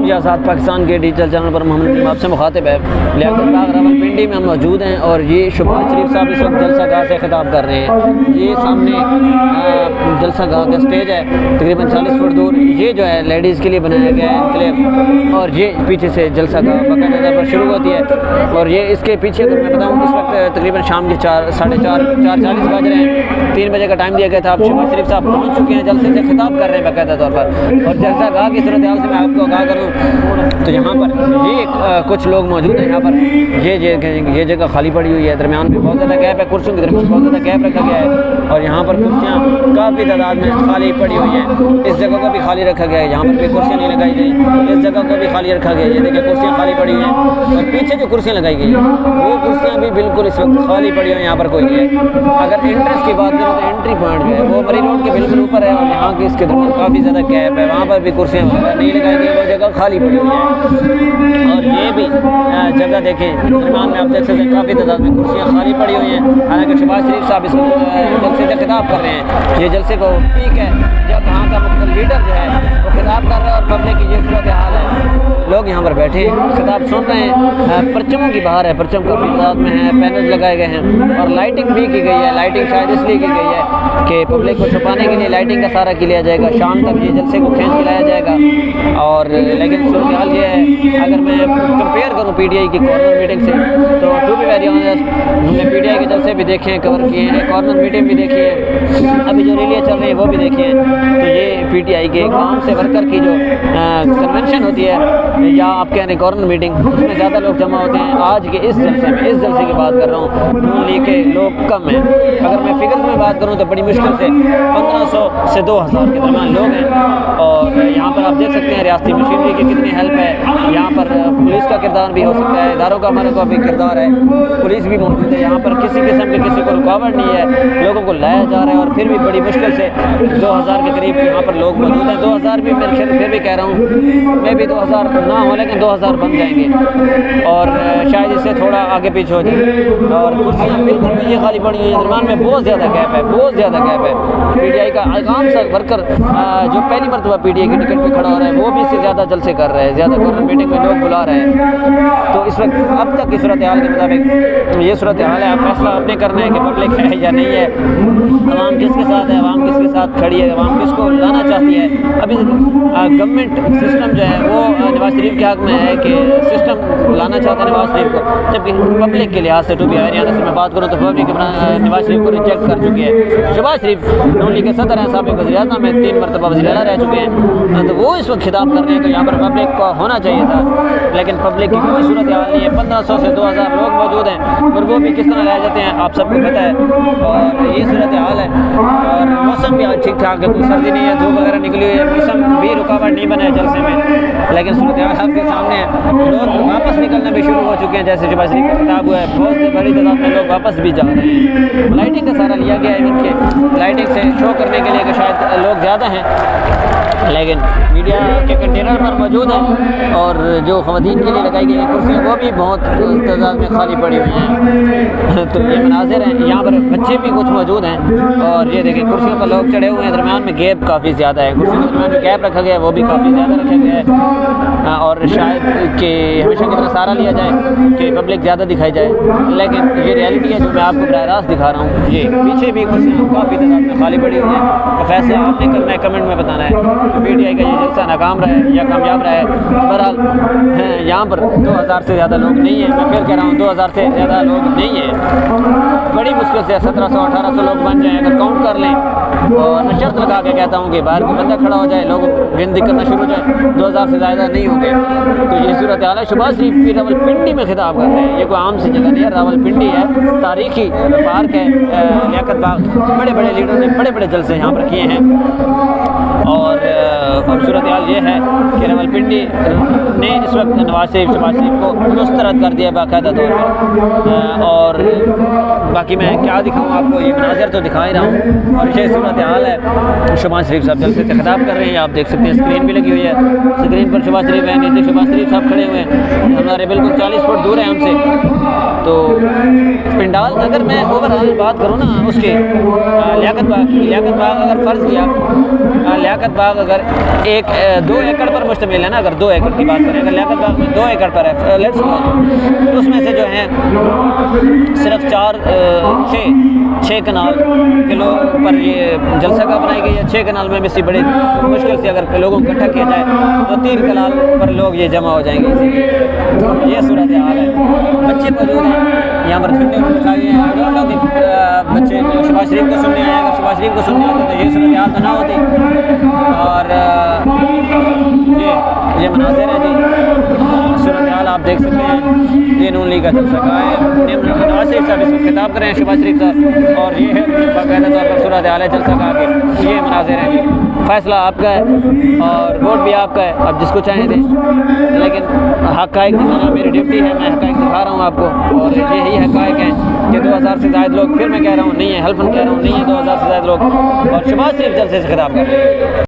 जी आज़ाद पाकिस्तान के digital channel पर मोहम्मद आपसे मुखातिब है। लियाकत बाग रावलपिंडी में हम मौजूद हैं और ये शहबाज शरीफ साहब इस वक्त जलसा गाह से खिताब कर रहे हैं। ये सामने जलसा गाह का स्टेज है, तकरीबन 40 फुट दूर। ये जो है लेडीज़ के लिए बनाया गया है इनक्लेव, और ये पीछे से जलसा गाह बाकायदा पर शुरू होती है। और ये इसके पीछे अगर मैं बताऊँ, इस वक्त तकरीबन शाम के 4:40 बज रहे हैं। 3 बजे का टाइम दिया गया था। अब शहबाज शरीफ साहब पहुँच चुके हैं, जलसे से खिताब कर रहे हैं बाकायदा तौर पर। और जलसा गाह की सूरत हाल से मैं आपको आगाह करूँ तो यहाँ पर ये कुछ लोग मौजूद हैं। यहाँ पर ये जगह खाली पड़ी हुई है, दरमियान में बहुत ज़्यादा गैप है, कुर्सियों के दरमियान बहुत ज़्यादा गैप रखा गया है। और यहाँ पर कुर्सियाँ काफ़ी तादाद में खाली पड़ी हुई हैं। इस जगह को भी खाली रखा गया है, यहाँ पर भी कुर्सियाँ नहीं लगाई गई। इस जगह को भी खाली रखा गया है, ये देखिए कुर्सियाँ खाली पड़ी हुई हैं। और पीछे जो कुर्सियाँ लगाई गई हैं वो कुर्सियाँ भी बिल्कुल इस वक्त खाली पड़ी हुई हैं, यहाँ पर कोई नहीं है। अगर एंट्रेंस की बात करें तो एंट्री पॉइंट जो है वो मरी रोड के बिल्कुल ऊपर है, और यहाँ के इसके दरमियान काफ़ी ज़्यादा गैप है। वहाँ पर भी कुर्सियाँ नहीं लगाई गई, वो जगह खाली पड़ी हुई है। और ये भी जगह देखें, दरमियान में आप देख सकते हैं काफ़ी तादाद में कुर्सियाँ खाली पड़ी हुई हैं। हालांकि शहबाज शरीफ साहब इस जलसे से खिताब कर रहे हैं। ये जलसे को ठीक है जब यहाँ का मुख्य लीडर जो है वो खिताब कर रहा है और पब्लिक की ये सूरत हाल है। लोग यहाँ पर बैठे खिताब सुन रहे हैं। परचमों की बाहर है, परचम काफ़ी तादाद में है, पैनल लगाए गए हैं और लाइटिंग भी की गई है। लाइटिंग शायद इसलिए की गई है कि पब्लिक को छुपाने के लिए लाइटिंग का सारा किया जाएगा। शाम तक ये जलसे को खींच के लाया जाएगा। और लेकिन सूरत हाल ये है, अगर मैं कंपेयर करूँ PTI की कॉर्नर मीटिंग से, तो टू बी वेरी ऑनेस्ट हमने PTI के जलसे भी देखे हैं, कवर किए हैं, कॉर्नर मीटिंग भी देखी है, अभी जो रैलियाँ चल रही है वो भी देखी है। तो ये PTI के आम से वर्कर की जो कन्वेंशन होती है या आप कह रहे हैं कॉर्नर मीटिंग, उसमें ज़्यादा लोग जमा होते हैं। आज के इस जलसे में, इस जलसे की बात कर रहा हूँ, नून लीग के लोग कम हैं। अगर मैं फिगर्स में बात करूँ तो बड़ी मुश्किल से 1500 से 2000 के दरमियान लोग हैं। और यहाँ पर आप देख सकते हैं रियासती मशीनरी की कितनी हेल्प है। यहाँ पर पुलिस का किरदार भी हो सकता है, इदारों का हमारे को भी किरदार है, पुलिस भी मौजूद है। यहाँ पर किसी किस्म की किसी को रुकावट नहीं है, लोगों को लाया जा रहा है। और फिर भी बड़ी मुश्किल से 2000 के करीब यहाँ पर लोग मौजूद हैं। 2000 भी मेरे ख्याल फिर भी कह रहा हूँ, मैं भी 2000 ना हो लेकिन 2000 बन जाएंगे और शायद इससे थोड़ा आगे पीछे हो जाए। और कुर्सियाँ बिल्कुल भी ये खाली पड़ी हुई है, दरमियान में बहुत ज़्यादा गैप है, बहुत ज़्यादा गैप है। PTI का आम सा वर्कर जो पहली मरतबा PTI की टिकट पर खड़ा हो रहा है वो भी इससे ज़्यादा जलसे कर रहा है, ज़्यादा कॉर्नर मीटिंग में लोग बुला रहे हैं। तो इस वक्त अब तक की सूरत हाल के मुताबिक ये सूरत हाल है। आप फैसला अपने करना है कि पब्लिक है या नहीं है, अवाम किसके साथ है, अवाम किसके साथ खड़ी है, अवाम किसको लाना चाहती है। अभी गवर्नमेंट सिस्टम जो है वो नवाज शरीफ के हक में है कि सिस्टम लाना चाहता है नवाज शरीफ को, जबकि पब्लिक के लिहाज से टू बी वेरी ऑनेस्ट मैं बात करूँ तो पब्लिक नवाज शरीफ को रिजेक्ट कर चुकी है। शहबाज शरीफ नून लीग के सदर हैं, साबिक़ वज़ीर-ए-आज़म में 3 मरतबा वज़ीर-ए-आला रह चुके हैं। तो वो इस वक्त खिताब कर रहे हैं, तो यहाँ पर पब्लिक को होना चाहिए था, लेकिन पब्लिक की कोई सूरत हाल नहीं है। 1500 से 2000 लोग मौजूद हैं और वो भी किस तरह रह जाते हैं आप सबको पता है। और ये सूरत हाल है। और मौसम भी आज ठीक ठाक है, कोई सर्दी नहीं है, धूप वगैरह निकली हुई है, मौसम भी रुकावट नहीं बना है जलसे में। लेकिन सूरत हाल आपके सामने है, लोग वापस निकलना भी शुरू हो चुके हैं। जैसे शहबाज शरीफ का खिताब हुआ है, बहुत से बड़ी तादाद में लोग वापस भी जा रहे हैं। लाइटिंग का सारा लिया गया है इवेंट के, लाइटिंग से शो करने के लिए कि शायद लोग ज़्यादा हैं, लेकिन मीडिया के कंटेनर पर मौजूद हैं। और जो ख़वातीन के लिए लगाई गई कुर्सियाँ वो भी बहुत तादाद में खाली पड़ी हुई हैं। तो ये मनाजिर हैं, यहाँ पर बच्चे भी कुछ मौजूद हैं। और ये देखें कुर्सियों पर लोग चढ़े हुए हैं, दरमियान में गैप काफ़ी ज़्यादा है, कुर्सियों के दरमियान में गैप रखा गया है, वो भी काफ़ी ज़्यादा रखा गया है। और शायद कि हमेशा की तरह सारा लिया जाए कि पब्लिक ज़्यादा दिखाई जाए, लेकिन ये रियलिटी है जो मैं आपको बराह रास्त दिखा रहा हूँ। ये पीछे भी कुर्सियाँ काफ़ी तादाद में खाली पड़ी हुई हैं। तो फैसला आपने करना है, कमेंट में बताना है कि PTI का ये जलसा नाकाम रहा है या कामयाब रहा है। बहरहाल यहाँ पर 2000 से ज़्यादा लोग नहीं है, मैं फिर कह रहा हूँ 2000 से ज़्यादा लोग नहीं है। बड़ी मुश्किल से 1700-1800 लोग बन जाएँ अगर काउंट कर लें। और मैं शर्त लगा के कहता हूँ कि बाहर कोई बंदा खड़ा हो जाए, लोग गिनती करना शुरू हो जाए, 2000 से ज़्यादा नहीं होंगे। तो ये सूरत हाल है। शहबाज शरीफ भी रावलपिंडी में खिताब कर रहे हैं, ये कोई आम सी जगह नहीं है, रावलपिंडी है, तारीखी पार्क है लियाकत बाग। बड़े बड़े लीडरों ने बड़े बड़े जलसे यहाँ पर किए हैं। और अब सूरत हाल ये है कि रावलपिंडी ने इस वक्त नवाज शरीफ शहबाज शरीफ को मुस्तरद कर दिया बाकायदा तौर पर। और बाकी मैं क्या दिखाऊँ आपको, ये मनाज़र तो दिखा ही रहा हूँ। और ये सूरत हाल है। शहबाज शरीफ साहब जलसे से खिताब कर रहे हैं, आप देख सकते हैं स्क्रीन भी लगी हुई है, स्क्रीन पर शहबाज शरीफ है, नीचे शहबाज शरीफ साहब खड़े हुए हैं, हमारे बिल्कुल 40 फुट दूर है हमसे। तो पिंडाल अगर मैं ओवरऑल बात करूँ ना उसके लियाकत बाग अगर फ़र्ज़ किया लियाकत बाग अगर 2 एकड़ पर मुश्तमिल है ना, अगर 2 एकड़ की बात करें, अगर लियाकत बाग में 2 एकड़ पर है लेट्स तो उसमें से जो है सिर्फ 6 कनाल किलो पर ये जलसा गाह बनाई गई है। 6 कनाल में भी सी बड़ी मुश्किल से अगर लोगों को इकट्ठा किया जाए तो 3 कनाल पर लोग ये जमा हो जाएंगे। ये सूरत हाल है। बच्चे मौजूद हैं यहाँ पर, ठंडे में बिठा गए हैं। दोनों के बच्चे शहबाज शरीफ को सुनने आए, अगर शहबाज शरीफ को सुनने आते तो ये सूरत हाल तो ना होती। और ये मनाज़िर है जी, सूरत हाल आप देख सकते हैं। ये नून लीग का जलसा गाह है, नवाज शरीफ साहब इसको खिताब कर रहे हैं, शहबाज शरीफ साहब, और ये है बाकायदा तौर पर सूरत हाल है जलसा गाह के। ये मनाज़िर हैं जी, फैसला आपका है और वोट भी आपका है, आप जिसको चाहें दें, लेकिन हक़ाइक़ दिखाना मेरी ड्यूटी है। मैं हक़ाइक़ दिखा रहा हूँ आपको, और यही हक़ाइक़ हैं कि 2000 से ज़ायद लोग, फिर मैं कह रहा हूँ नहीं है, हल्फन कह रहा हूँ नहीं है, 2000 से ज़ायद लोग और शहबाज शरीफ जलसे से खिताब कर रहे हैं।